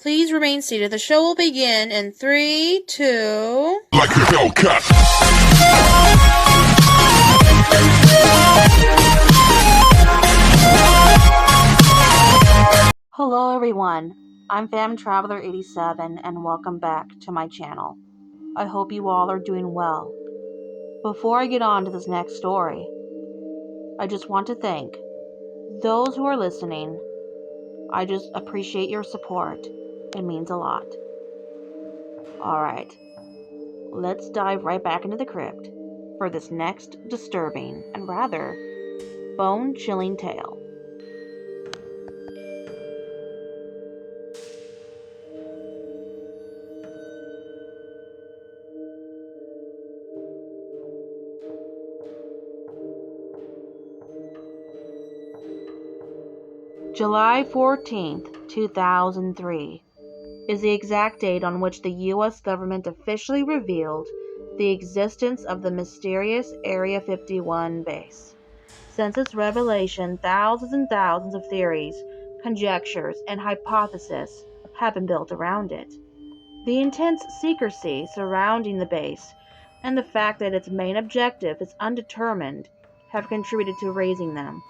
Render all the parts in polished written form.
Please remain seated. The show will begin in 3, 2... Like a Hellcat. Hello everyone, I'm Fam Traveler 87 and welcome back to my channel. I hope you all are doing well. Before I get on to this next story, I just want to thank those who are listening. I just appreciate your support. It means a lot. Alright, let's dive right back into the crypt for this next disturbing and rather bone-chilling tale. July 14th, 2003 is the exact date on which the U.S. government officially revealed the existence of the mysterious Area 51 base. Since its revelation, thousands and thousands of theories, conjectures, and hypotheses have been built around it. The intense secrecy surrounding the base and the fact that its main objective is undetermined have contributed to raising them.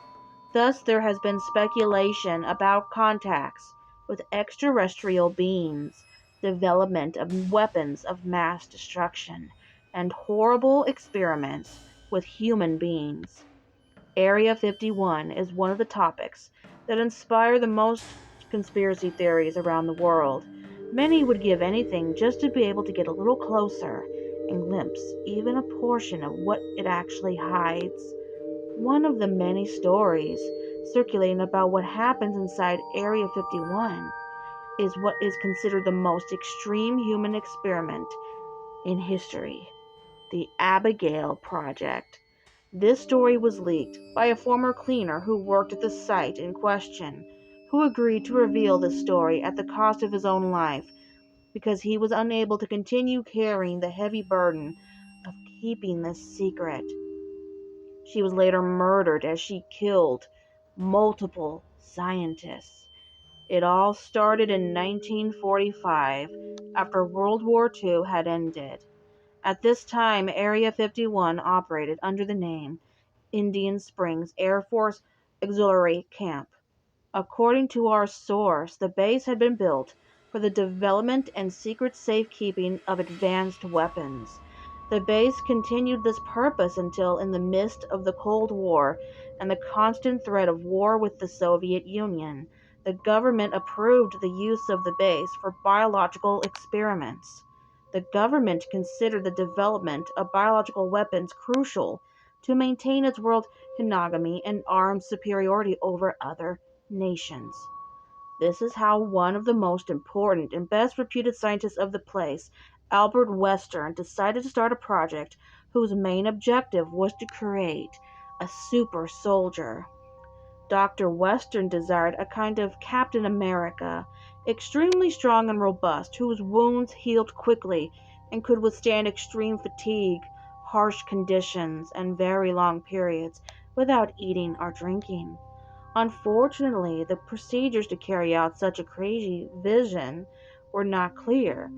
Thus, there has been speculation about contacts with extraterrestrial beings, development of weapons of mass destruction, and horrible experiments with human beings. Area 51 is one of the topics that inspire the most conspiracy theories around the world. Many would give anything just to be able to get a little closer and glimpse even a portion of what it actually hides. One of the many stories circulating about what happens inside Area 51 is what is considered the most extreme human experiment in history, the Abigail Project. This story was leaked by a former cleaner who worked at the site in question, who agreed to reveal this story at the cost of his own life because he was unable to continue carrying the heavy burden of keeping this secret. She was later murdered as she killed multiple scientists. It all started in 1945 after World War II had ended. At this time, Area 51 operated under the name Indian Springs Air Force Auxiliary Camp. According to our source, the base had been built for the development and secret safekeeping of advanced weapons. The base continued this purpose until, in the midst of the Cold War and the constant threat of war with the Soviet Union, the government approved the use of the base for biological experiments. The government considered the development of biological weapons crucial to maintain its world hegemony and armed superiority over other nations. This is how one of the most important and best reputed scientists of the place, Albert Western, decided to start a project whose main objective was to create a super soldier. Dr. Western desired a kind of Captain America, extremely strong and robust, whose wounds healed quickly and could withstand extreme fatigue, harsh conditions, and very long periods without eating or drinking. Unfortunately, the procedures to carry out such a crazy vision were not clear,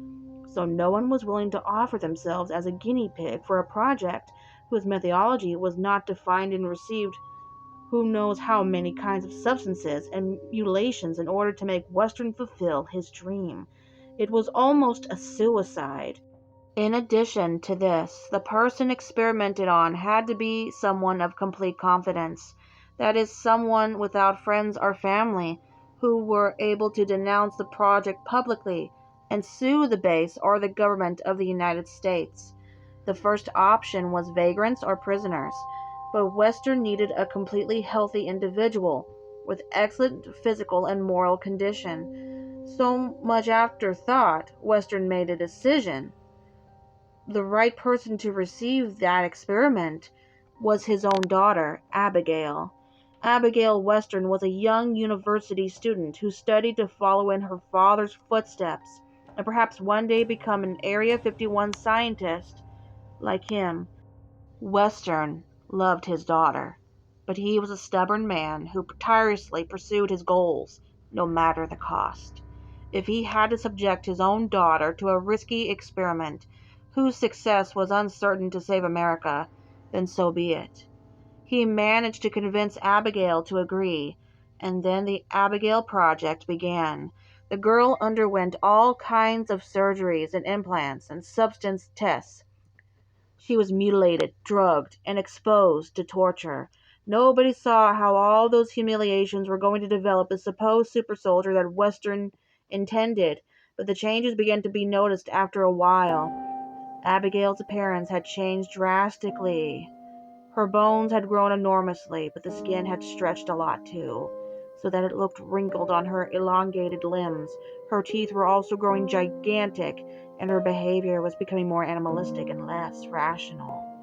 so no one was willing to offer themselves as a guinea pig for a project whose methodology was not defined and received who knows how many kinds of substances and mutilations in order to make Western fulfill his dream. It was almost a suicide. In addition to this, the person experimented on had to be someone of complete confidence. That is, someone without friends or family who were able to denounce the project publicly and sue the base or the government of the United States. The first option was vagrants or prisoners, but Western needed a completely healthy individual with excellent physical and moral condition. So much after thought, Western made a decision. The right person to receive that experiment was his own daughter, Abigail. Abigail Western was a young university student who studied to follow in her father's footsteps and perhaps one day become an Area 51 scientist like him. Western loved his daughter, but he was a stubborn man who tirelessly pursued his goals, no matter the cost. if he had to subject his own daughter to a risky experiment whose success was uncertain to save America, then so be it. He managed to convince Abigail to agree, and then the Abigail Project began. The girl underwent all kinds of surgeries and implants and substance tests. She was mutilated, drugged, and exposed to torture. Nobody saw how all those humiliations were going to develop the supposed super soldier that Western intended, but the changes began to be noticed after a while. Abigail's appearance had changed drastically. Her bones had grown enormously, but the skin had stretched a lot too, so that it looked wrinkled on her elongated limbs. Her teeth were also growing gigantic, and her behavior was becoming more animalistic and less rational.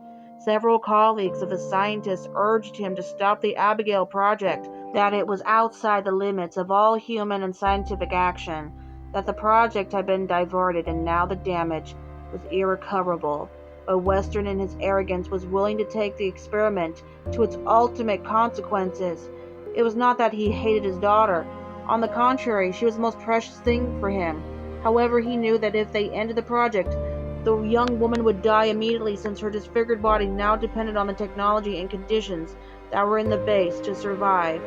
Several colleagues of the scientist urged him to stop the Abigail Project, that it was outside the limits of all human and scientific action, that the project had been diverted and now the damage was irrecoverable. But Western, in his arrogance, was willing to take the experiment to its ultimate consequences. It was not that he hated his daughter. On the contrary, she was the most precious thing for him. However, he knew that if they ended the project, the young woman would die immediately, since her disfigured body now depended on the technology and conditions that were in the base to survive.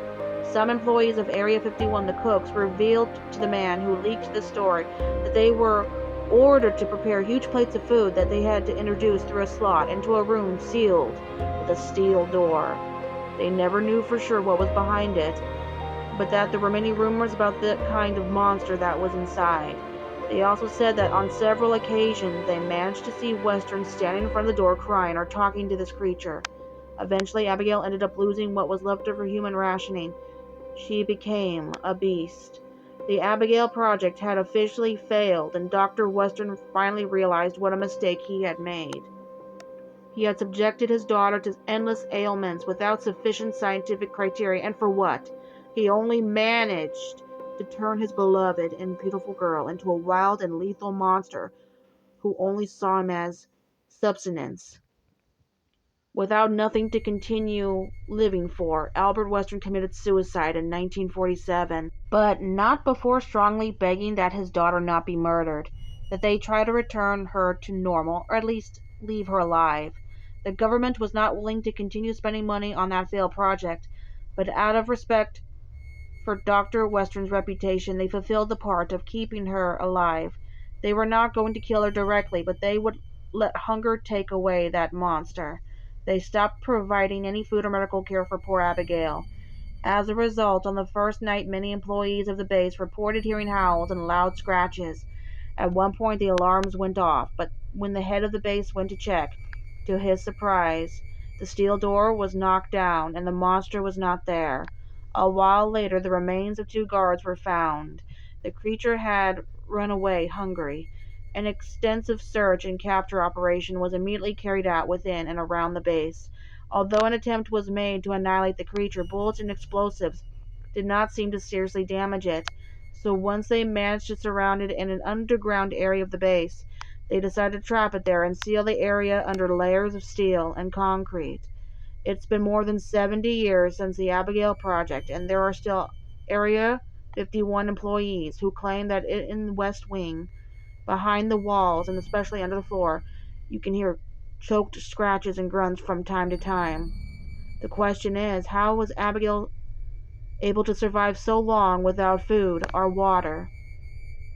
Some employees of Area 51, the cooks, revealed to the man who leaked the story that they were ordered to prepare huge plates of food that they had to introduce through a slot into a room sealed with a steel door. They never knew for sure what was behind it, but that there were many rumors about the kind of monster that was inside. They also said that on several occasions they managed to see Western standing in front of the door crying or talking to this creature. Eventually, Abigail ended up losing what was left of her human rationing. She became a beast. The Abigail Project had officially failed, and Dr. Western finally realized what a mistake he had made. He had subjected his daughter to endless ailments without sufficient scientific criteria, and for what? He only managed to turn his beloved and beautiful girl into a wild and lethal monster who only saw him as subsistence. Without nothing to continue living for, Albert Western committed suicide in 1947, but not before strongly begging that his daughter not be murdered, that they try to return her to normal, or at least leave her alive. The government was not willing to continue spending money on that failed project, but out of respect for Dr. Western's reputation, they fulfilled the part of keeping her alive. They were not going to kill her directly, but they would let hunger take away that monster. They stopped providing any food or medical care for poor Abigail. As a result, on the first night, many employees of the base reported hearing howls and loud scratches. At one point, the alarms went off, but when the head of the base went to check, to his surprise, the steel door was knocked down and the monster was not there. A while later, the remains of two guards were found. The creature had run away hungry. An extensive search and capture operation was immediately carried out within and around the base. Although an attempt was made to annihilate the creature, bullets and explosives did not seem to seriously damage it. So once they managed to surround it in an underground area of the base, they decided to trap it there and seal the area under layers of steel and concrete. It's been more than 70 years since the Abigail Project, and there are still Area 51 employees who claim that in the West Wing, behind the walls and especially under the floor, you can hear choked scratches and grunts from time to time. The question is, how was Abigail able to survive so long without food or water?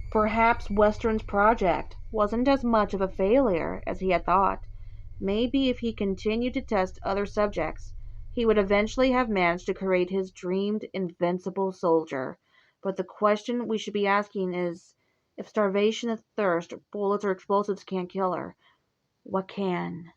Perhaps Western's project wasn't as much of a failure as he had thought. Maybe if he continued to test other subjects, he would eventually have managed to create his dreamed invincible soldier. But the question we should be asking is, if starvation and thirst, bullets, or explosives can't kill her, what can?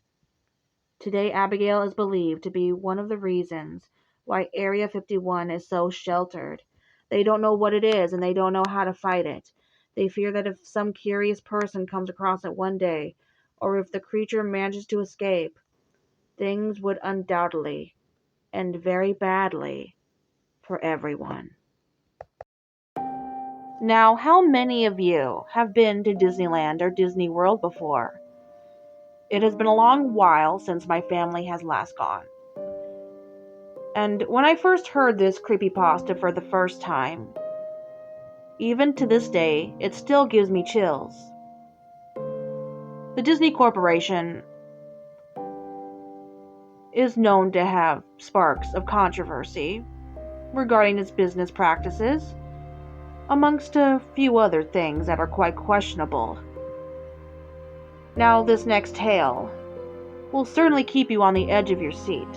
Today, Abigail is believed to be one of the reasons why Area 51 is so sheltered. They don't know what it is and they don't know how to fight it. They fear that if some curious person comes across it one day, or if the creature manages to escape, things would undoubtedly end very badly for everyone. Now, how many of you have been to Disneyland or Disney World before? It has been a long while since my family has last gone. And when I first heard this creepypasta for the first time, Even to this day, it still gives me chills. The Disney Corporation is known to have sparks of controversy regarding its business practices, amongst a few other things that are quite questionable. Now, this next tale will certainly keep you on the edge of your seat.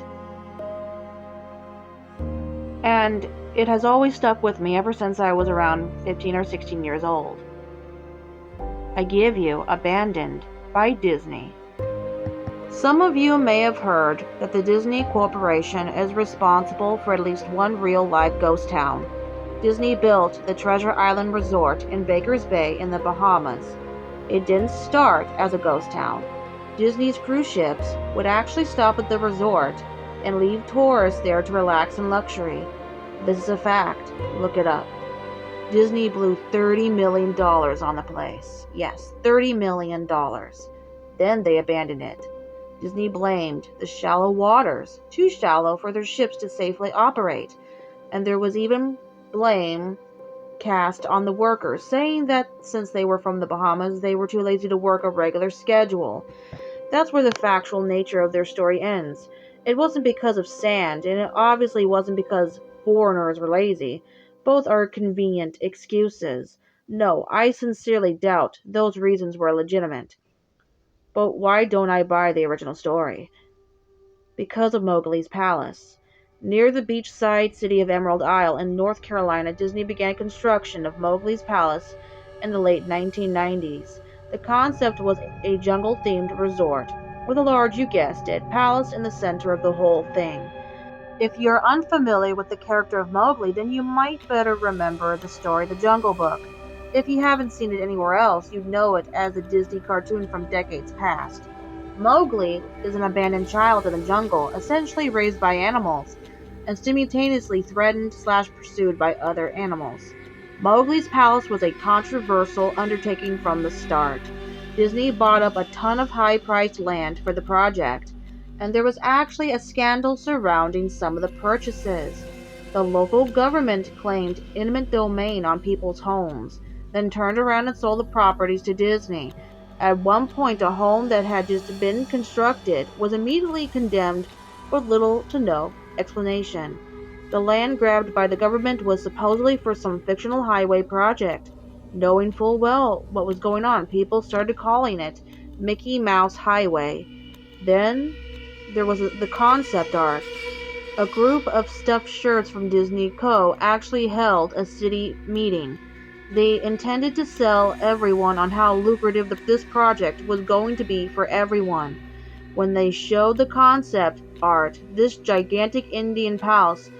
And it has always stuck with me ever since I was around 15 or 16 years old. I give you Abandoned by Disney. Some of you may have heard that the Disney Corporation is responsible for at least one real-life ghost town. Disney built the Treasure Island Resort in Baker's Bay in the Bahamas. It didn't start as a ghost town. Disney's cruise ships would actually stop at the resort and leave tourists there to relax in luxury. This is a fact. Look it up. Disney blew $30 million on the place. Yes, $30 million. Then they abandoned it. Disney blamed the shallow waters, too shallow for their ships to safely operate, and there was even blame cast on the workers, saying that since they were from the Bahamas, they were too lazy to work a regular schedule. That's where the factual nature of their story ends. It wasn't because of sand, and it obviously wasn't because foreigners were lazy. Both are convenient excuses. No, I sincerely doubt those reasons were legitimate. But why don't I buy the original story? Because of Mowgli's Palace. Near the beachside city of Emerald Isle in North Carolina, Disney began construction of Mowgli's Palace in the late 1990s. The concept was a jungle-themed resort with a large, you guessed it, palace in the center of the whole thing. If you're unfamiliar with the character of Mowgli, then you might better remember the story The Jungle Book. If you haven't seen it anywhere else, you'd know it as a Disney cartoon from decades past. Mowgli is an abandoned child in the jungle, essentially raised by animals, and simultaneously threatened/pursued by other animals. Mowgli's Palace was a controversial undertaking from the start. Disney bought up a ton of high-priced land for the project, and there was actually a scandal surrounding some of the purchases. The local government claimed eminent domain on people's homes, then turned around and sold the properties to Disney. At one point, a home that had just been constructed was immediately condemned with little to no explanation. The land grabbed by the government was supposedly for some fictional highway project. Knowing full well what was going on, people started calling it Mickey Mouse Highway. Then there was the concept art. A group of stuffed shirts from Disney Co. actually held a city meeting. They intended to sell everyone on how lucrative this project was going to be for everyone. When they showed the concept art, this gigantic Indian palace,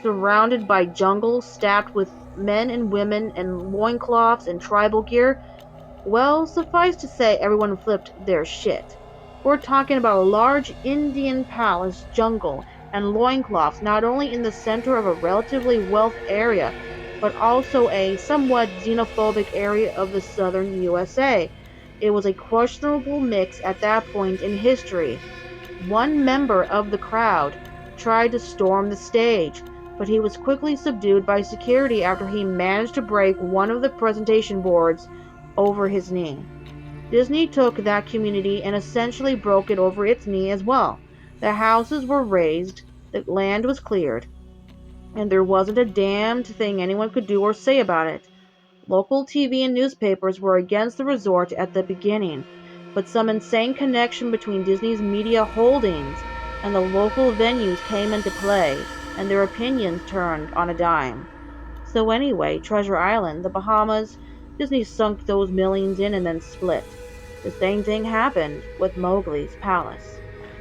surrounded by jungle, staffed with men and women in loincloths and tribal gear, well, suffice to say, everyone flipped their shit. We're talking about a large Indian palace jungle and loincloths not only in the center of a relatively wealthy area, but also a somewhat xenophobic area of the southern USA. It was a questionable mix at that point in history. One member of the crowd tried to storm the stage, but he was quickly subdued by security after he managed to break one of the presentation boards over his knee. Disney took that community and essentially broke it over its knee as well. The houses were razed, the land was cleared, and there wasn't a damned thing anyone could do or say about it. Local TV and newspapers were against the resort at the beginning, but some insane connection between Disney's media holdings and the local venues came into play, and their opinions turned on a dime. So anyway, Treasure Island, the Bahamas, Disney sunk those millions in and then split. The same thing happened with Mowgli's Palace.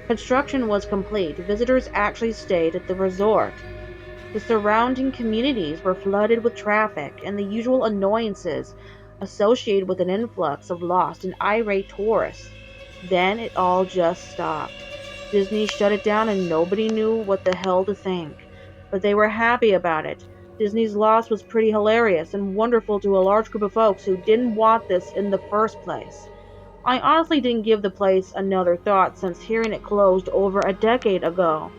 Construction was complete. Visitors actually stayed at the resort. The surrounding communities were flooded with traffic and the usual annoyances associated with an influx of lost and irate tourists. Then it all just stopped. Disney shut it down and nobody knew what the hell to think. But they were happy about it. Disney's loss was pretty hilarious and wonderful to a large group of folks who didn't want this in the first place. I honestly didn't give the place another thought since hearing it closed over a decade ago.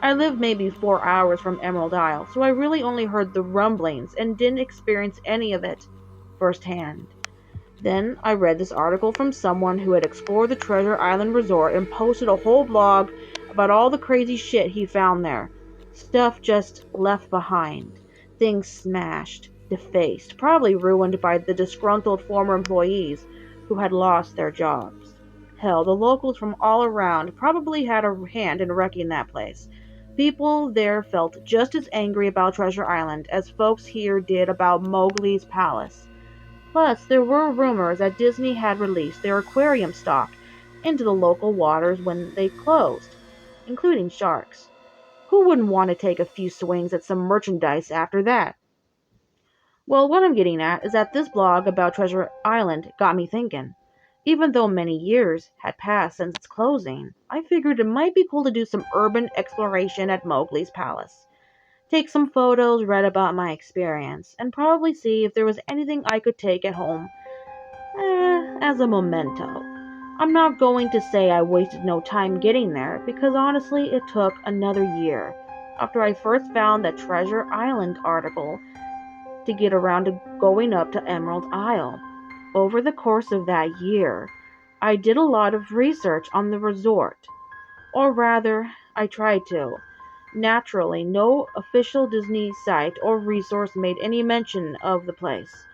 I lived maybe 4 hours from Emerald Isle, so I really only heard the rumblings and didn't experience any of it firsthand. Then I read this article from someone who had explored the Treasure Island Resort and posted a whole blog about all the crazy shit he found there. Stuff just left behind. Things smashed, defaced, probably ruined by the disgruntled former employees who had lost their jobs. Hell, the locals from all around probably had a hand in wrecking that place. People there felt just as angry about Treasure Island as folks here did about Mowgli's Palace. Plus, there were rumors that Disney had released their aquarium stock into the local waters when they closed, including sharks. Who wouldn't want to take a few swings at some merchandise after that? Well, what I'm getting at is that this blog about Treasure Island got me thinking. Even though many years had passed since its closing, I figured it might be cool to do some urban exploration at Mowgli's Palace. Take some photos, read about my experience, and probably see if there was anything I could take at home as a memento. I'm not going to say I wasted no time getting there, because honestly, it took another year after I first found that Treasure Island article to get around to going up to Emerald Isle. Over the course of that year, I did a lot of research on the resort, or rather, I tried to. Naturally, no official Disney site or resource made any mention of the place.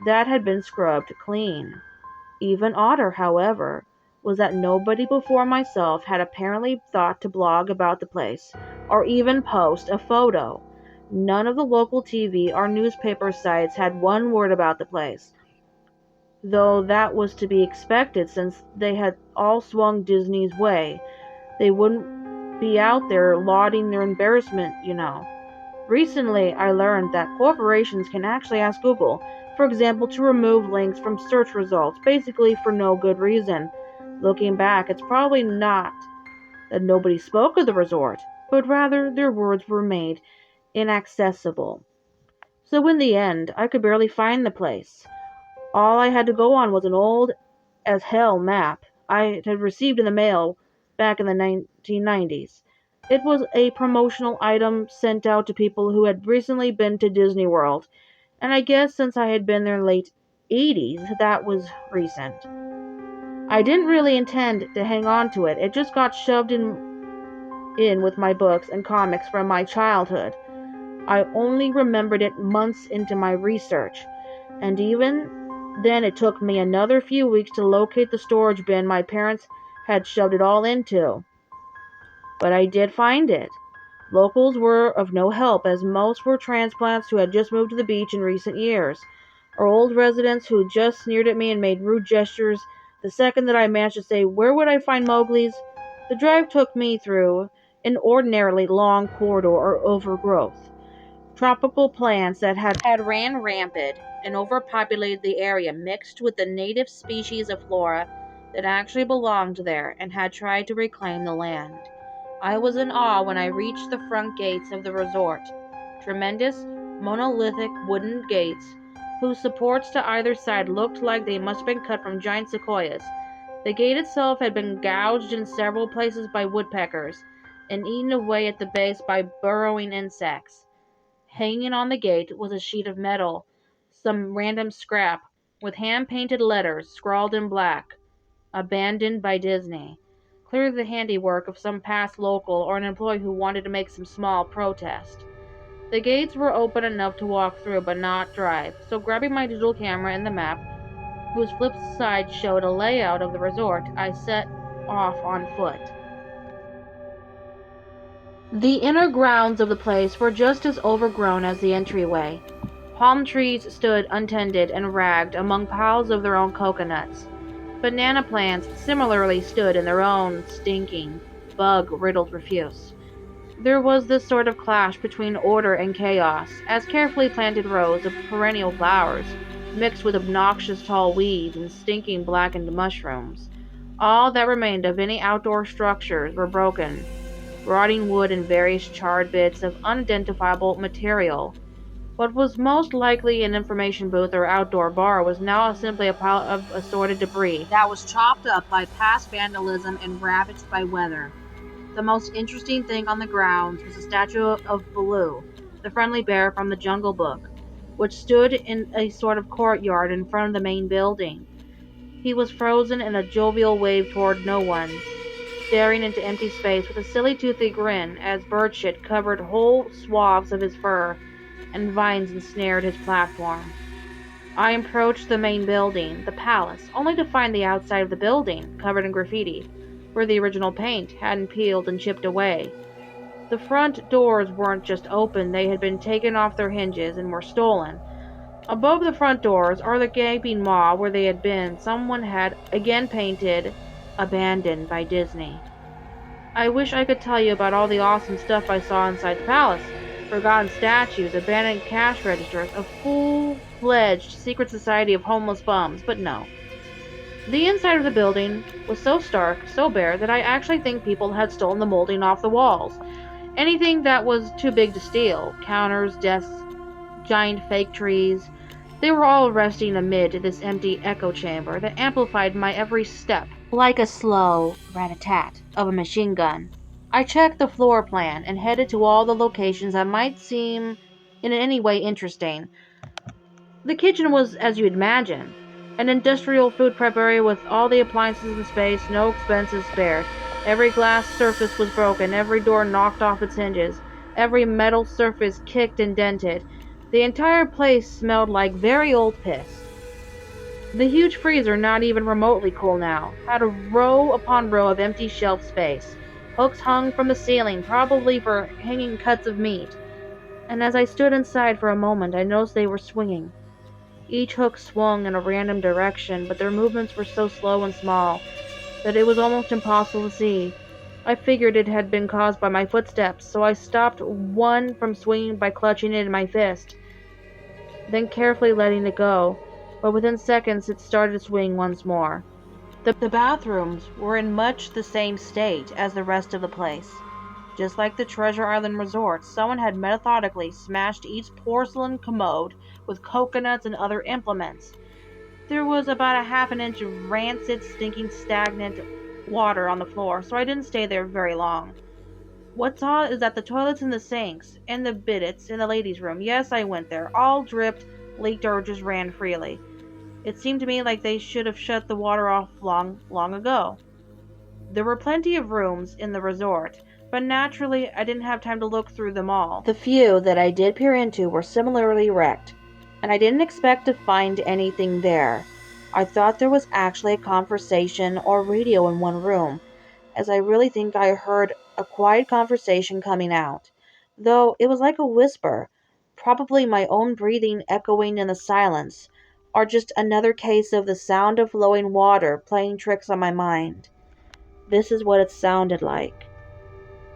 That had been scrubbed clean. Even odder, however, was that nobody before myself had apparently thought to blog about the place, or even post a photo. None of the local TV or newspaper sites had one word about the place, though that was to be expected since they had all swung Disney's way. They wouldn't be out there lauding their embarrassment. Recently, I learned that corporations can actually ask Google, for example, to remove links from search results, basically for no good reason. Looking back, it's probably not that nobody spoke of the resort, but rather their words were made inaccessible. So in the end, I could barely find the place. All I had to go on was an old as hell map I had received in the mail back in the 1990s. It was a promotional item sent out to people who had recently been to Disney World, and I guess since I had been there in the late 80s, that was recent. I didn't really intend to hang on to it. It just got shoved in with my books and comics from my childhood. I only remembered it months into my research, and even then it took me another few weeks to locate the storage bin my parents had shoved it all into. But I did find it. Locals were of no help, as most were transplants who had just moved to the beach in recent years, or old residents who just sneered at me and made rude gestures the second that I managed to say, "Where would I find Mowgli's?" The drive took me through an ordinarily long corridor or overgrowth. Tropical plants that had ran rampant and overpopulated the area mixed with the native species of flora that actually belonged there and had tried to reclaim the land. I was in awe when I reached the front gates of the resort. Tremendous, monolithic wooden gates, whose supports to either side looked like they must have been cut from giant sequoias. The gate itself had been gouged in several places by woodpeckers and eaten away at the base by burrowing insects. Hanging on the gate was a sheet of metal, some random scrap, with hand-painted letters scrawled in black, "Abandoned by Disney." Clearly the handiwork of some past local or an employee who wanted to make some small protest. The gates were open enough to walk through but not drive, so grabbing my digital camera and the map, whose flip side showed a layout of the resort, I set off on foot. The inner grounds of the place were just as overgrown as the entryway. Palm trees stood untended and ragged among piles of their own coconuts. Banana plants similarly stood in their own stinking, bug-riddled refuse. There was this sort of clash between order and chaos, as carefully planted rows of perennial flowers mixed with obnoxious tall weeds and stinking blackened mushrooms. All that remained of any outdoor structures were broken, rotting wood and various charred bits of unidentifiable material. What was most likely an information booth or outdoor bar was now simply a pile of assorted debris that was chopped up by past vandalism and ravaged by weather. the most interesting thing on the grounds was a statue of Baloo, the friendly bear from the Jungle Book, which stood in a sort of courtyard in front of the main building. He was frozen in a jovial wave toward no one, staring into empty space with a silly toothy grin as bird shit covered whole swaths of his fur and vines ensnared his platform. I approached the main building, the palace, only to find the outside of the building covered in graffiti, where the original paint hadn't peeled and chipped away. The front doors weren't just open, they had been taken off their hinges and were stolen. Above the front doors, or the gaping maw where they had been, someone had again painted "Abandoned by Disney." I wish I could tell you about all the awesome stuff I saw inside the palace. Forgotten statues, abandoned cash registers, a full-fledged secret society of homeless bums, but no. The inside of the building was so stark, so bare, that I actually think people had stolen the molding off the walls. Anything that was too big to steal. Counters, desks, giant fake trees. They were all resting amid this empty echo chamber that amplified my every step, like a slow rat-a-tat of a machine gun. I checked the floor plan and headed to all the locations that might seem in any way interesting. The kitchen was as you'd imagine, an industrial food prep area with all the appliances in space, no expenses spared. Every glass surface was broken, every door knocked off its hinges, every metal surface kicked and dented. The entire place smelled like very old piss. The huge freezer, not even remotely cool now, had a row upon row of empty shelf space. Hooks hung from the ceiling, probably for hanging cuts of meat. And as I stood inside for a moment, I noticed they were swinging. Each hook swung in a random direction, but their movements were so slow and small that it was almost impossible to see. I figured it had been caused by my footsteps, so I stopped one from swinging by clutching it in my fist, then carefully letting it go, but within seconds it started to swing once more. The bathrooms were in much the same state as the rest of the place. Just like the Treasure Island Resort, someone had methodically smashed each porcelain commode with coconuts and other implements. There was about a half an inch of rancid, stinking, stagnant water on the floor, so I didn't stay there very long. What's odd is that the toilets and the sinks, and the bidets in the ladies' room, yes, I went there, all dripped, leaked, or just ran freely. It seemed to me like they should have shut the water off long ago. There were plenty of rooms in the resort, but naturally I didn't have time to look through them all. The few that I did peer into were similarly wrecked, and I didn't expect to find anything there. I thought there was actually a conversation or radio in one room, as I really think I heard a quiet conversation coming out, though it was like a whisper, probably my own breathing echoing in the silence, or just another case of the sound of flowing water playing tricks on my mind. This is what it sounded like.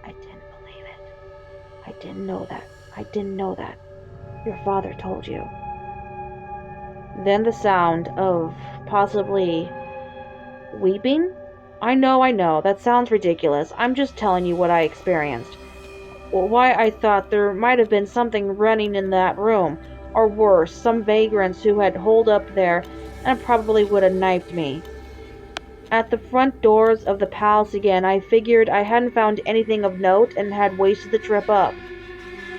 I didn't believe it. I didn't know that. I didn't know that. Your father told you. Then the sound of possibly weeping? I know, that sounds ridiculous. I'm just telling you what I experienced. Why I thought there might have been something running in that room, or worse, some vagrants who had holed up there and probably would have knifed me. At the front doors of the palace again, I figured I hadn't found anything of note and had wasted the trip up.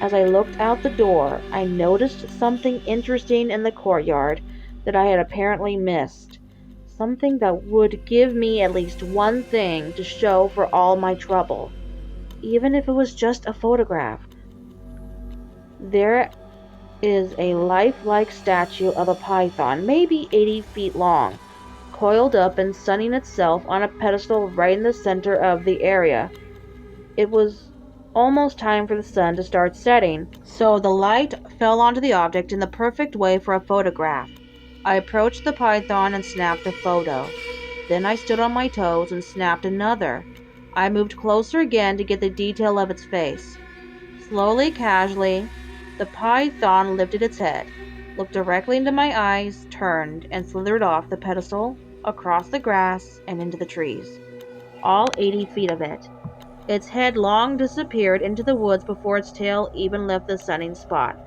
As I looked out the door, I noticed something interesting in the courtyard that I had apparently missed. Something that would give me at least one thing to show for all my trouble, even if it was just a photograph. There is a lifelike statue of a python, maybe 80 feet long, coiled up and sunning itself on a pedestal right in the center of the area. It was almost time for the sun to start setting, so the light fell onto the object in the perfect way for a photograph. I approached the python and snapped a photo. Then I stood on my toes and snapped another. I moved closer again to get the detail of its face. Slowly, casually, the python lifted its head, looked directly into my eyes, turned, and slithered off the pedestal, across the grass, and into the trees. All 80 feet of it. Its head long disappeared into the woods before its tail even left the sunning spot.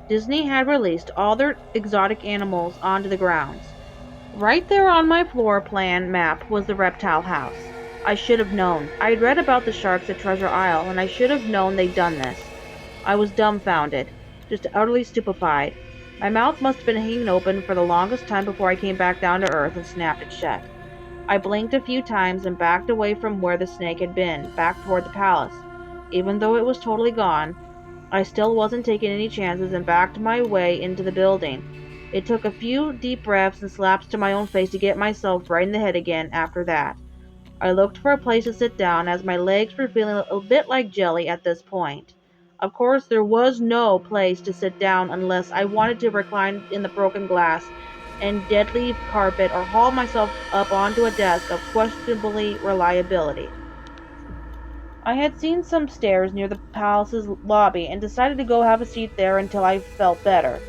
Disney had released all their exotic animals onto the grounds. Right there on my floor plan map was the reptile house. I should have known. I had read about the sharks at Treasure Isle, and I should have known they'd done this. I was dumbfounded, just utterly stupefied. My mouth must have been hanging open for the longest time before I came back down to earth and snapped it shut. I blinked a few times and backed away from where the snake had been, back toward the palace. Even though it was totally gone, I still wasn't taking any chances and backed my way into the building. It took a few deep breaths and slaps to my own face to get myself right in the head again after that. I looked for a place to sit down as my legs were feeling a bit like jelly at this point. Of course, there was no place to sit down unless I wanted to recline in the broken glass and dead leaf carpet or haul myself up onto a desk of questionable reliability. I had seen some stairs near the palace's lobby and decided to go have a seat there until I felt better.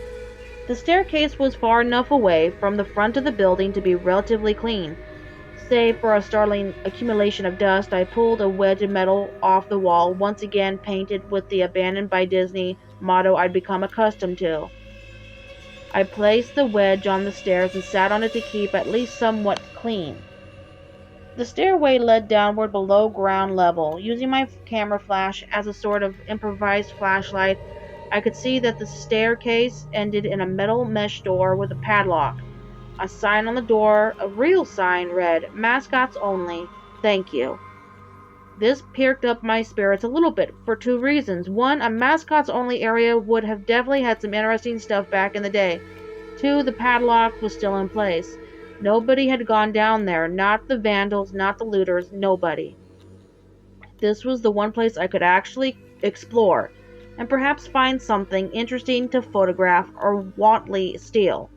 The staircase was far enough away from the front of the building to be relatively clean. Save for a startling accumulation of dust, I pulled a wedge of metal off the wall, once again painted with the "Abandoned by Disney" motto I'd become accustomed to. I placed the wedge on the stairs and sat on it to keep at least somewhat clean. The stairway led downward below ground level. Using my camera flash as a sort of improvised flashlight, I could see that the staircase ended in a metal mesh door with a padlock. A sign on the door, a real sign, read, "Mascots only. Thank you." This perked up my spirits a little bit for two reasons. One, a mascots only area would have definitely had some interesting stuff back in the day. Two, the padlock was still in place. Nobody had gone down there, not the vandals, not the looters, nobody. This was the one place I could actually explore, and perhaps find something interesting to photograph or wantly steal.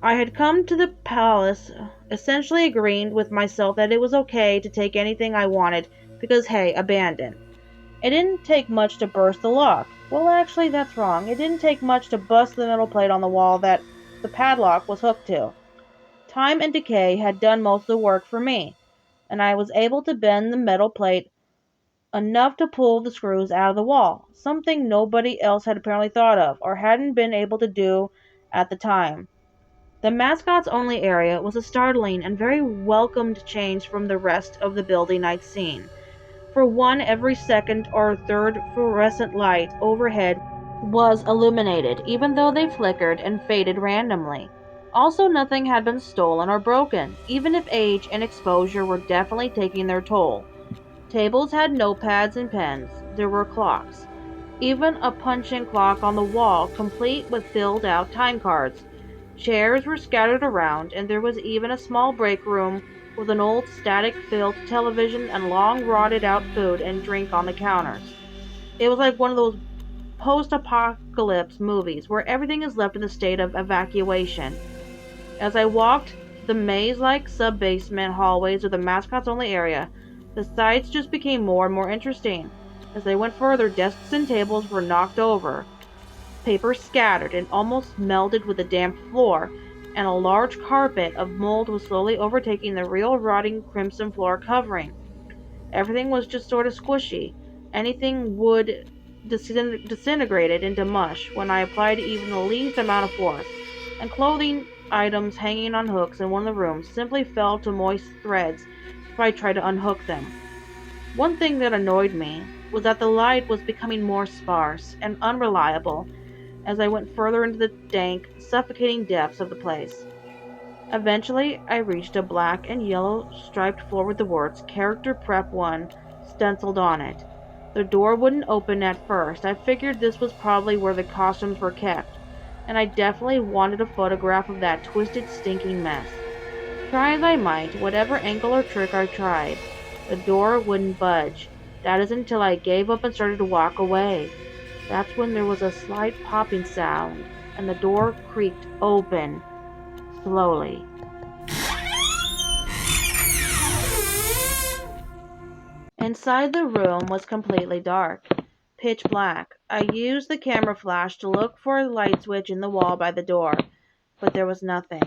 I had come to the palace essentially agreeing with myself that it was okay to take anything I wanted, because hey, abandoned. It didn't take much to burst the lock. Well, actually, that's wrong. It didn't take much to bust the metal plate on the wall that the padlock was hooked to. Time and decay had done most of the work for me, and I was able to bend the metal plate enough to pull the screws out of the wall, something nobody else had apparently thought of, or hadn't been able to do at the time. The mascots only area was a startling and very welcomed change from the rest of the building I'd seen. For one, every second or third fluorescent light overhead was illuminated, even though they flickered and faded randomly. Also, nothing had been stolen or broken, even if age and exposure were definitely taking their toll. Tables had notepads and pens. There were clocks. Even a punch-in clock on the wall, complete with filled-out time cards. Chairs were scattered around, and there was even a small break room with an old static-filled television and long rotted-out food and drink on the counters. It was like one of those post-apocalypse movies where everything is left in a state of evacuation. As I walked the maze-like sub-basement hallways of the mascots-only area, the sights just became more and more interesting. As I went further, desks and tables were knocked over, paper scattered and almost melded with the damp floor, and a large carpet of mold was slowly overtaking the real rotting crimson floor covering. Everything was just sort of squishy. Anything would disintegrated into mush when I applied even the least amount of force, and clothing items hanging on hooks in one of the rooms simply fell to moist threads if I tried to unhook them. One thing that annoyed me was that the light was becoming more sparse and unreliable as I went further into the dank, suffocating depths of the place. Eventually, I reached a black and yellow striped floor with the words "Character Prep 1" stenciled on it. The door wouldn't open at first. I figured this was probably where the costumes were kept, and I definitely wanted a photograph of that twisted, stinking mess. Try as I might, whatever angle or trick I tried, the door wouldn't budge. That is until I gave up and started to walk away. That's when there was a slight popping sound, and the door creaked open, slowly. Inside the room was completely dark, pitch black. I used the camera flash to look for a light switch in the wall by the door, but there was nothing.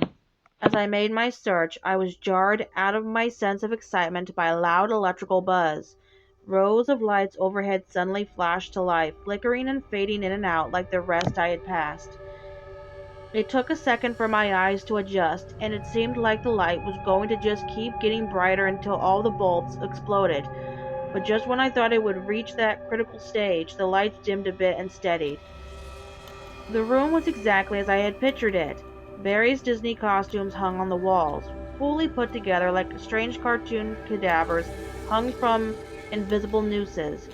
As I made my search, I was jarred out of my sense of excitement by a loud electrical buzz. Rows of lights overhead suddenly flashed to life, flickering and fading in and out like the rest I had passed. It took a second for my eyes to adjust, and it seemed like the light was going to just keep getting brighter until all the bulbs exploded. But just when I thought it would reach that critical stage, the lights dimmed a bit and steadied. The room was exactly as I had pictured it. Various Disney costumes hung on the walls, fully put together like strange cartoon cadavers hung from invisible nooses.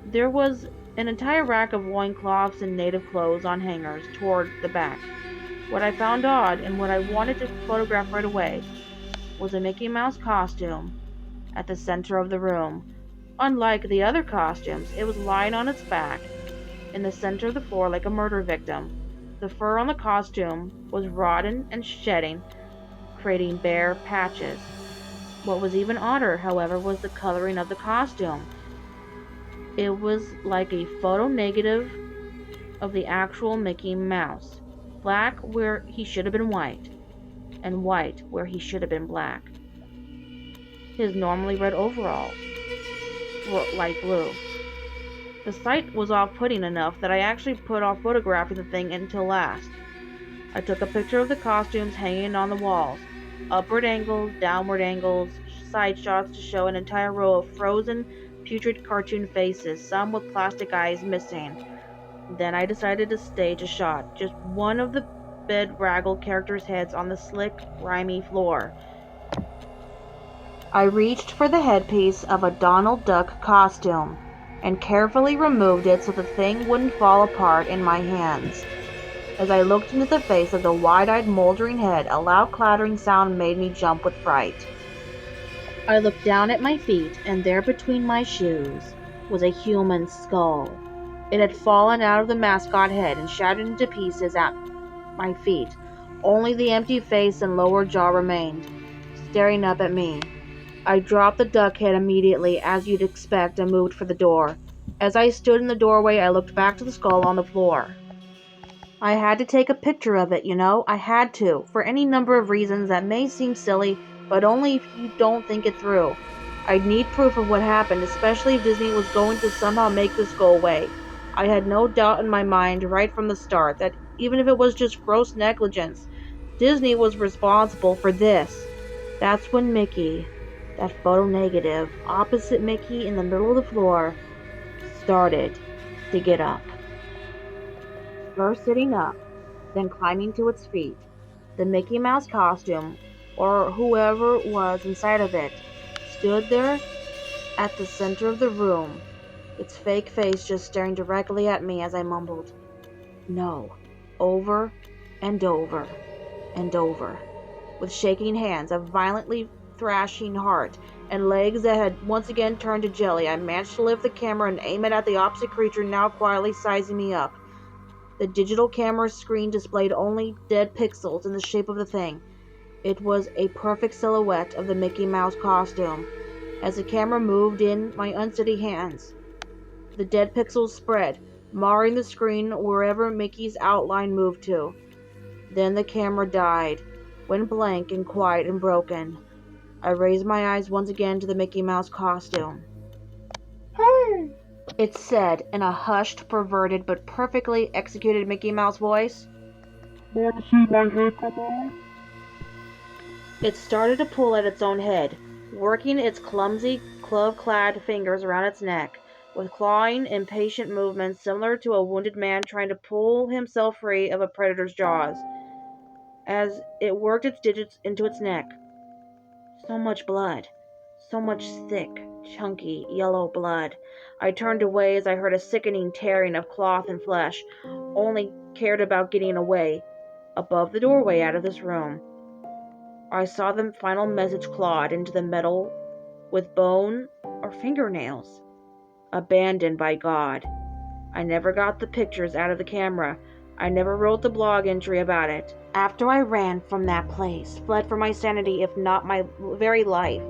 There was an entire rack of loincloths and native clothes on hangers toward the back. What I found odd, and what I wanted to photograph right away, was a Mickey Mouse costume at the center of the room. Unlike the other costumes, it was lying on its back in the center of the floor like a murder victim. The fur on the costume was rotten and shedding, creating bare patches. What was even odder, however, was the coloring of the costume. It was like a photo negative of the actual Mickey Mouse. Black where he should have been white, and white where he should have been black. His normally red overalls were light blue. The sight was off-putting enough that I actually put off photographing the thing until last. I took a picture of the costumes hanging on the walls, upward angles, downward angles, side shots to show an entire row of frozen, putrid cartoon faces, some with plastic eyes missing. Then I decided to stage a shot, just one of the bedraggled characters' heads on the slick, grimy floor. I reached for the headpiece of a Donald Duck costume and carefully removed it so the thing wouldn't fall apart in my hands. As I looked into the face of the wide-eyed, moldering head, a loud clattering sound made me jump with fright. I looked down at my feet, and there between my shoes was a human skull. It had fallen out of the mascot head and shattered into pieces at my feet. Only the empty face and lower jaw remained, staring up at me. I dropped the duck head immediately, as you'd expect, and moved for the door. As I stood in the doorway, I looked back to the skull on the floor. I had to take a picture of it, I had to, for any number of reasons that may seem silly, but only if you don't think it through. I'd need proof of what happened, especially if Disney was going to somehow make this go away. I had no doubt in my mind right from the start that even if it was just gross negligence, Disney was responsible for this. That's when Mickey, that photo negative, opposite Mickey in the middle of the floor, started to get up. First sitting up, then climbing to its feet. The Mickey Mouse costume, or whoever was inside of it, stood there at the center of the room, its fake face just staring directly at me as I mumbled, "No," over and over and over. With shaking hands, a violently thrashing heart, and legs that had once again turned to jelly, I managed to lift the camera and aim it at the opposite creature now quietly sizing me up. The digital camera screen displayed only dead pixels in the shape of the thing. It was a perfect silhouette of the Mickey Mouse costume. As the camera moved in my unsteady hands, the dead pixels spread, marring the screen wherever Mickey's outline moved to. Then the camera died, went blank and quiet and broken. I raised my eyes once again to the Mickey Mouse costume. "Hey!" it said in a hushed, perverted, but perfectly executed Mickey Mouse voice. "Want to see my head come off?" It started to pull at its own head, working its clumsy, glove-clad fingers around its neck, with clawing, impatient movements similar to a wounded man trying to pull himself free of a predator's jaws. As it worked its digits into its neck, so much blood. So much thick, chunky, yellow blood. I turned away as I heard a sickening tearing of cloth and flesh, only cared about getting away, above the doorway out of this room. I saw the final message clawed into the metal with bone or fingernails. Abandoned by God. I never got the pictures out of the camera. I never wrote the blog entry about it. After I ran from that place, fled for my sanity if not my very life,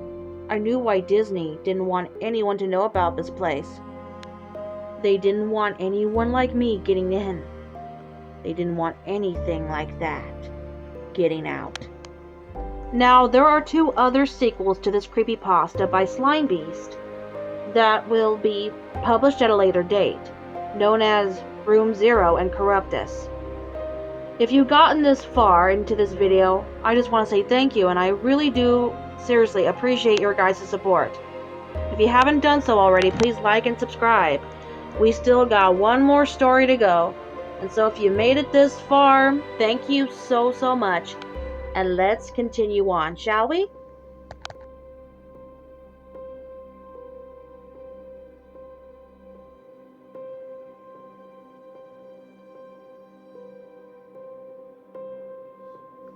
I knew why Disney didn't want anyone to know about this place. They didn't want anyone like me getting in. They didn't want anything like that getting out. Now, there are 2 other sequels to this creepypasta by Slime Beast that will be published at a later date, known as Room Zero and Corruptus. If you've gotten this far into this video, I just want to say thank you, and I really do seriously appreciate your guys' support. If you haven't done so already, please like and subscribe. We still got one more story to go. And so if you made it this far, thank you so much. And let's continue on, shall we?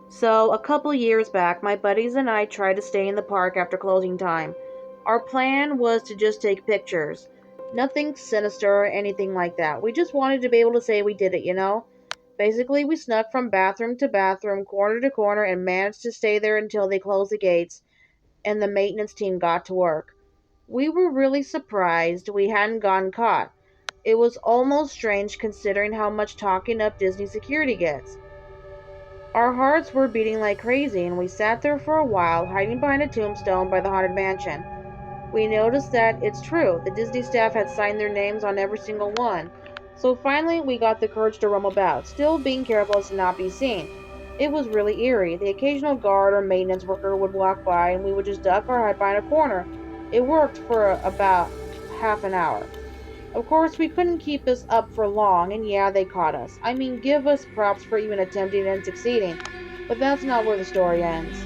So, a couple years back, my buddies and I tried to stay in the park after closing time. Our plan was to just take pictures. Nothing sinister or anything like that. We just wanted to be able to say we did it, you know? Basically, we snuck from bathroom to bathroom, corner to corner, and managed to stay there until they closed the gates and the maintenance team got to work. We were really surprised we hadn't gotten caught. It was almost strange considering how much talking up Disney security gets. Our hearts were beating like crazy, and we sat there for a while, hiding behind a tombstone by the Haunted Mansion. We noticed that it's true, the Disney staff had signed their names on every single one. So finally, we got the courage to roam about, still being careful as to not be seen. It was really eerie. The occasional guard or maintenance worker would walk by, and we would just duck or hide behind a corner. It worked for about half an hour. Of course, we couldn't keep this up for long, and yeah, they caught us. I mean, give us props for even attempting and succeeding. But that's not where the story ends.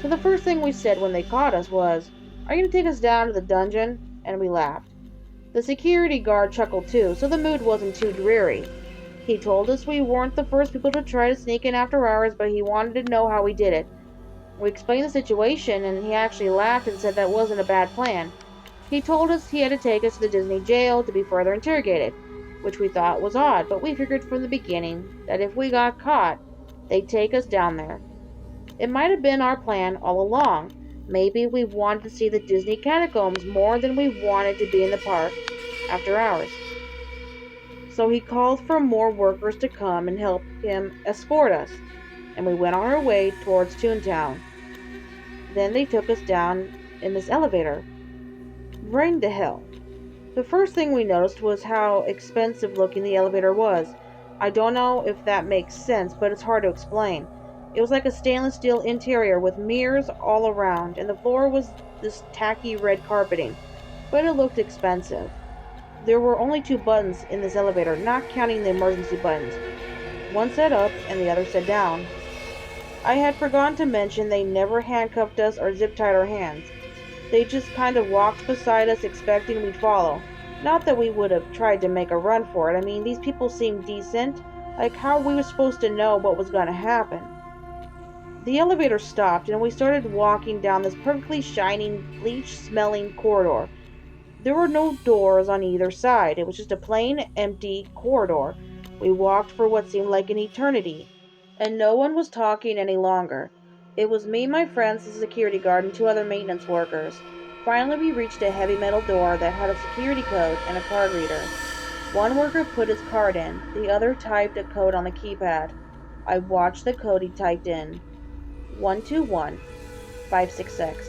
So the first thing we said when they caught us was, "Are you going to take us down to the dungeon?" And we laughed. The security guard chuckled too, so the mood wasn't too dreary. He told us we weren't the first people to try to sneak in after hours, but he wanted to know how we did it. We explained the situation, and he actually laughed and said that wasn't a bad plan. He told us he had to take us to the Disney jail to be further interrogated, which we thought was odd, but we figured from the beginning that if we got caught, they'd take us down there. It might have been our plan all along. Maybe we wanted to see the Disney catacombs more than we wanted to be in the park after hours. So he called for more workers to come and help him escort us, and we went on our way towards Toontown. Then they took us down in this elevator. Rang to hell. The first thing we noticed was how expensive looking the elevator was. I don't know if that makes sense, but it's hard to explain. It was like a stainless steel interior with mirrors all around, and the floor was this tacky red carpeting, but it looked expensive. There were only 2 buttons in this elevator, not counting the emergency buttons. One said up and the other said down. I had forgotten to mention they never handcuffed us or zip-tied our hands. They just kind of walked beside us expecting we'd follow. Not that we would have tried to make a run for it. I mean, these people seemed decent. Like, how we were supposed to know what was going to happen? The elevator stopped, and we started walking down this perfectly shining, bleach-smelling corridor. There were no doors on either side. It was just a plain, empty corridor. We walked for what seemed like an eternity, and no one was talking any longer. It was me, my friends, the security guard, and 2 other maintenance workers. Finally, we reached a heavy metal door that had a security code and a card reader. One worker put his card in. The other typed a code on the keypad. I watched the code he typed in. 121566.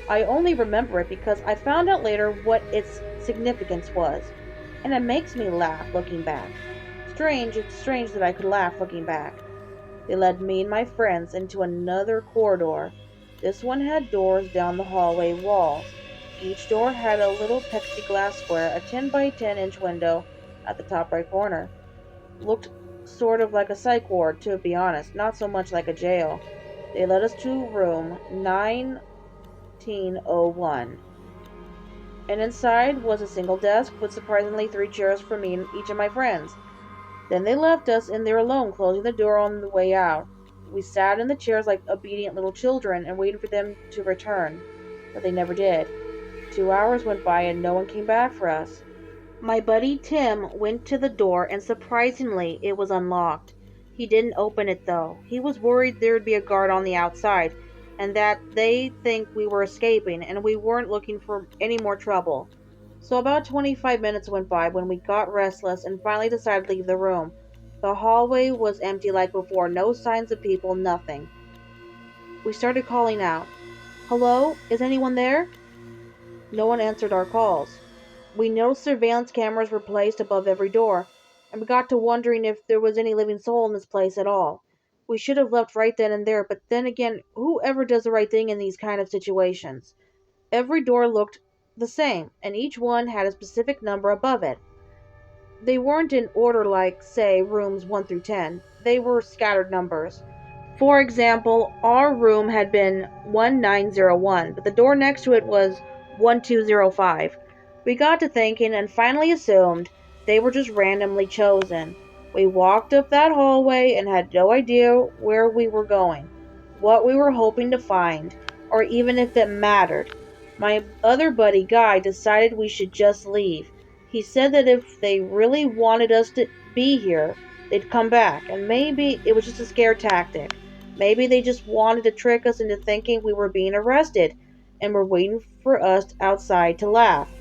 I only remember it because I found out later what its significance was, and it makes me laugh looking back. It's strange that I could laugh looking back. They led me and my friends into another corridor. This one had doors down the hallway walls. Each door had a little plexiglass square, a 10 by 10 inch window at the top right corner. Looked sort of like a psych ward, to be honest, not so much like a jail. They led us to room 1901. And inside was a single desk with surprisingly 3 chairs for me and each of my friends. Then they left us in there alone, closing the door on the way out. We sat in the chairs like obedient little children and waited for them to return, but they never did. 2 hours went by and no one came back for us. My buddy Tim went to the door and surprisingly it was unlocked. He didn't open it though. He was worried there would be a guard on the outside and that they think we were escaping and we weren't looking for any more trouble. So about 25 minutes went by when we got restless and finally decided to leave the room. The hallway was empty like before, no signs of people, nothing. We started calling out, "Hello? Is anyone there?" No one answered our calls. We noticed surveillance cameras were placed above every door. and we got to wondering if there was any living soul in this place at all. We should have left right then and there, but then again, who ever does the right thing in these kind of situations? Every door looked the same, and each one had a specific number above it. They weren't in order like, say, rooms 1 through 10. They were scattered numbers. For example, our room had been 1901, but the door next to it was 1205. We got to thinking and finally assumed they were just randomly chosen. We walked up that hallway and had no idea where we were going, what we were hoping to find, or even if it mattered. My other buddy Guy decided we should just leave. He said that if they really wanted us to be here, they'd come back, and maybe it was just a scare tactic. Maybe they just wanted to trick us into thinking we were being arrested and were waiting for us outside to laugh.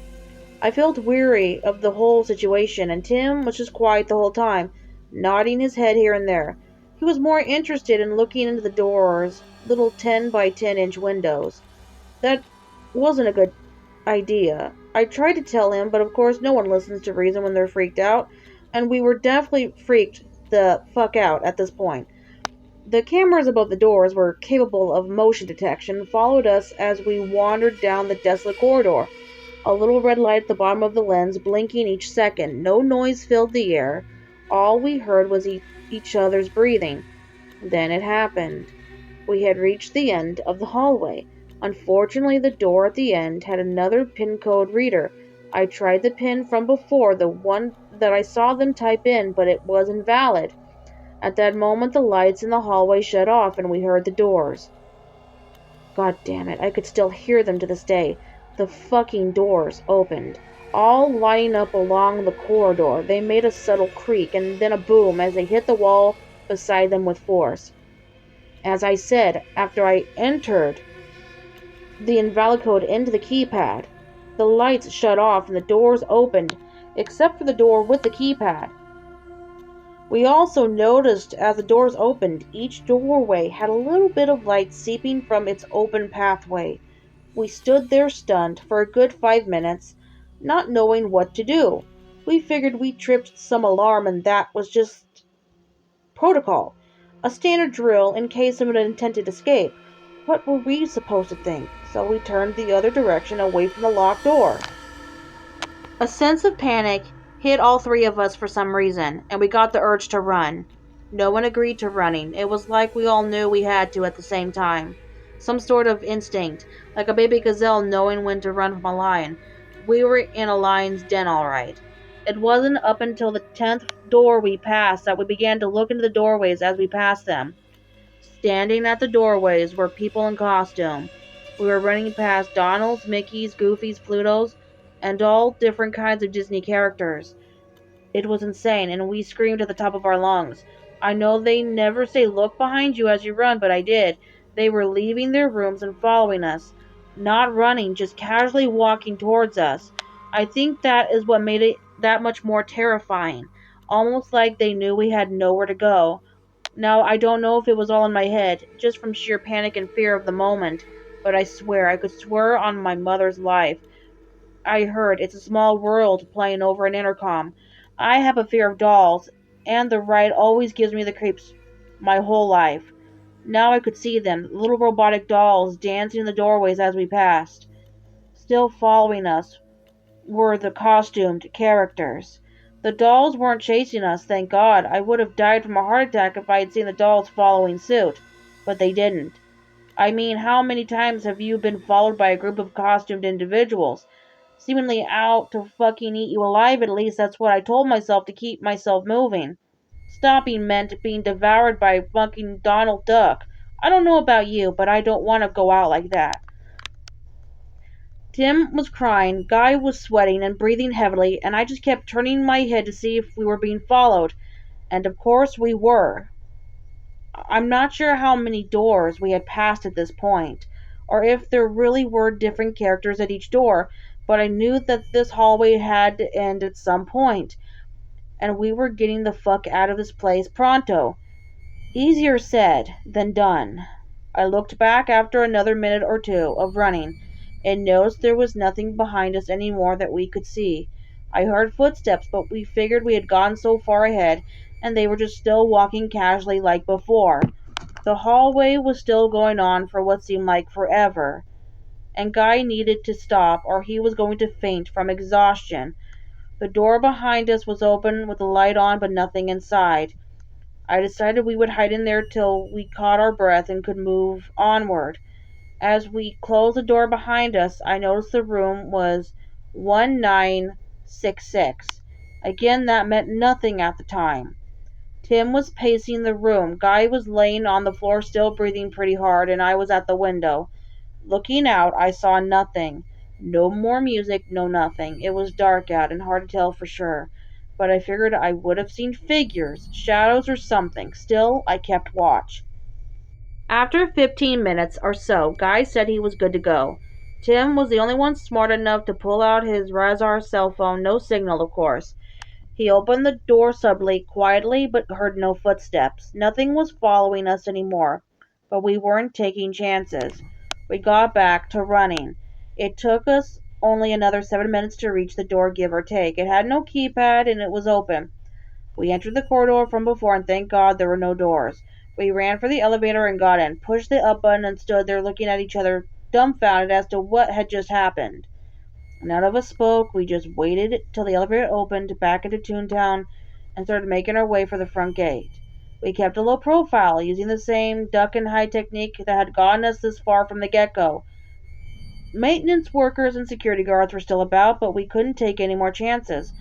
I felt weary of the whole situation, and Tim was just quiet the whole time, nodding his head here and there. He was more interested in looking into the doors, little 10 by 10-inch windows. That wasn't a good idea. I tried to tell him, but of course no one listens to reason when they're freaked out, and we were definitely freaked the fuck out at this point. The cameras above the doors were capable of motion detection and followed us as we wandered down the desolate corridor. A little red light at the bottom of the lens blinking each second. No noise filled the air. All we heard was each other's breathing. Then it happened. We had reached the end of the hallway. Unfortunately, the door at the end had another pin code reader. I tried the pin from before, the one that I saw them type in, but it was invalid. At that moment, the lights in the hallway shut off and we heard the doors. God damn it, I could still hear them to this day. The fucking doors opened, all lining up along the corridor. They made a subtle creak and then a boom as they hit the wall beside them with force. As I said, after I entered the invalid code into the keypad, the lights shut off and the doors opened, except for the door with the keypad. We also noticed as the doors opened, each doorway had a little bit of light seeping from its open pathway. We stood there stunned for a good 5 minutes, not knowing what to do. We figured we tripped some alarm and that was just protocol, a standard drill in case of an intended escape. What were we supposed to think? So we turned the other direction away from the locked door. A sense of panic hit all three of us for some reason, and we got the urge to run. No one agreed to running. It was like we all knew we had to at the same time. Some sort of instinct, like a baby gazelle knowing when to run from a lion. We were in a lion's den, all right. It wasn't up until the 10th door we passed that we began to look into the doorways as we passed them. Standing at the doorways were people in costume. We were running past Donalds, Mickeys, Goofies, Plutos, and all different kinds of Disney characters. It was insane, and we screamed at the top of our lungs. I know they never say look behind you as you run, but I did. They were leaving their rooms and following us. Not running, just casually walking towards us. I think that is what made it that much more terrifying. Almost like they knew we had nowhere to go. Now, I don't know if it was all in my head, just from sheer panic and fear of the moment, but I swear, I could swear on my mother's life, I heard It's a Small World playing over an intercom. I have a fear of dolls, and the ride always gives me the creeps my whole life. Now I could see them, little robotic dolls dancing in the doorways as we passed. Still following us were the costumed characters. The dolls weren't chasing us, thank God. I would have died from a heart attack if I had seen the dolls following suit. But they didn't. I mean, how many times have you been followed by a group of costumed individuals? Seemingly out to fucking eat you alive, at least that's what I told myself to keep myself moving. Stopping meant being devoured by fucking Donald Duck. I don't know about you, but I don't want to go out like that. Tim was crying, Guy was sweating and breathing heavily, and I just kept turning my head to see if we were being followed. And of course we were. I'm not sure how many doors we had passed at this point, or if there really were different characters at each door, but I knew that this hallway had to end at some point, and we were getting the fuck out of this place pronto. Easier said than done. I looked back after another minute or two of running and noticed there was nothing behind us any more that we could see. I heard footsteps, but we figured we had gone so far ahead, and they were just still walking casually like before. The hallway was still going on for what seemed like forever, and Guy needed to stop or he was going to faint from exhaustion. The door behind us was open with the light on, but nothing inside. I decided we would hide in there till we caught our breath and could move onward. As we closed the door behind us, I noticed the room was 1966. Again, that meant nothing at the time. Tim was pacing the room. Guy was laying on the floor, still breathing pretty hard, and I was at the window. Looking out, I saw nothing. No more music, no nothing. It was dark out and hard to tell for sure. But I figured I would have seen figures, shadows, or something. Still, I kept watch. After 15 minutes or so, Guy said he was good to go. Tim was the only one smart enough to pull out his Razor cell phone, no signal, of course. He opened the door subtly, quietly, but heard no footsteps. Nothing was following us anymore, but we weren't taking chances. We got back to running. It took us only another 7 minutes to reach the door, give or take. It had no keypad and it was open. We entered the corridor from before, and thank God there were no doors. We ran for the elevator and got in, pushed the up button, and stood there looking at each other, dumbfounded as to what had just happened. None of us spoke. We just waited till the elevator opened back into Toontown and started making our way for the front gate. We kept a low profile, using the same duck and hide technique that had gotten us this far from the get-go. Maintenance workers and security guards were still about, but we couldn't take any more chances.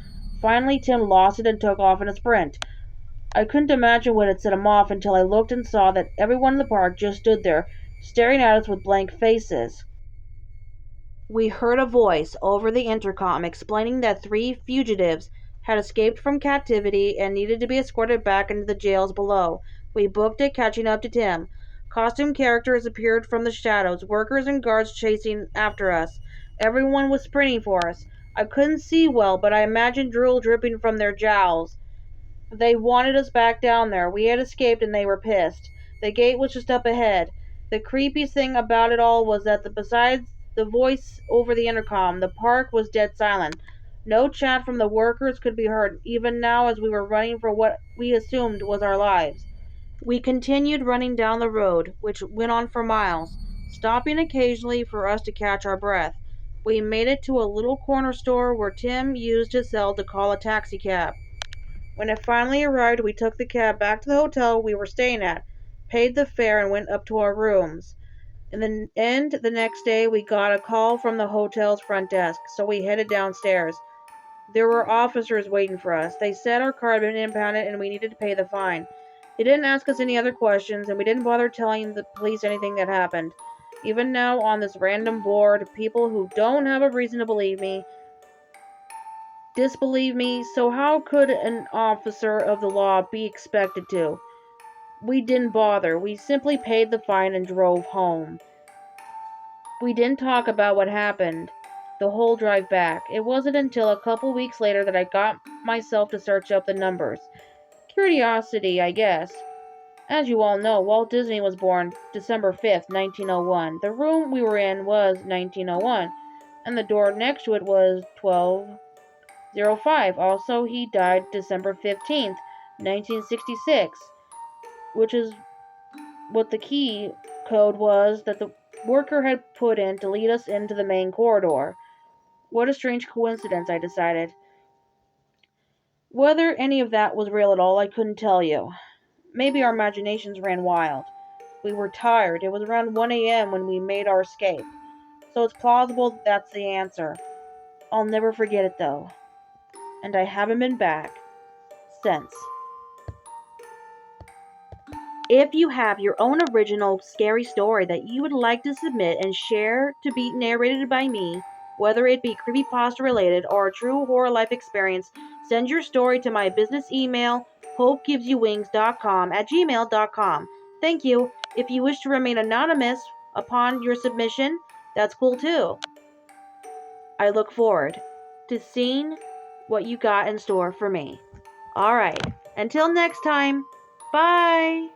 Finally, Tim lost it and took off in a sprint. I couldn't imagine what had set him off until I looked and saw that everyone in the park just stood there, staring at us with blank faces. We heard a voice over the intercom explaining that 3 fugitives had escaped from captivity and needed to be escorted back into the jails below. We booked it, catching up to Tim. Costume characters appeared from the shadows, workers and guards chasing after us. Everyone was sprinting for us. I couldn't see well, but I imagined drool dripping from their jowls. They wanted us back down there. We had escaped and they were pissed. The gate was just up ahead. The creepiest thing about it all was that besides the voice over the intercom, the park was dead silent. No chat from the workers could be heard, even now as we were running for what we assumed was our lives. We continued running down the road, which went on for miles, stopping occasionally for us to catch our breath. We made it to a little corner store where Tim used his cell to call a taxicab. When it finally arrived, we took the cab back to the hotel we were staying at, paid the fare, and went up to our rooms. In the end, the next day, we got a call from the hotel's front desk, so we headed downstairs. There were officers waiting for us. They said our car had been impounded and we needed to pay the fine. They didn't ask us any other questions, and we didn't bother telling the police anything that happened. Even now, on this random board, people who don't have a reason to believe me disbelieve me, so how could an officer of the law be expected to? We didn't bother. We simply paid the fine and drove home. We didn't talk about what happened the whole drive back. It wasn't until a couple weeks later that I got myself to search up the numbers. Curiosity, I guess. As you all know, Walt Disney was born December 5th, 1901. The room we were in was 1901, and the door next to it was 1205. Also, he died December 15th, 1966, which is what the key code was that the worker had put in to lead us into the main corridor. What a strange coincidence, I decided. Whether any of that was real at all, I couldn't tell you. Maybe our imaginations ran wild. We were tired. It was around 1 a.m. when we made our escape. So it's plausible that's the answer. I'll never forget it, though. And I haven't been back since. If you have your own original scary story that you would like to submit and share to be narrated by me, whether it be creepypasta related or a true horror life experience, send your story to my business email, hopegivesyouvings.com@gmail.com. Thank you. If you wish to remain anonymous upon your submission, that's cool too. I look forward to seeing what you got in store for me. Alright, until next time, bye!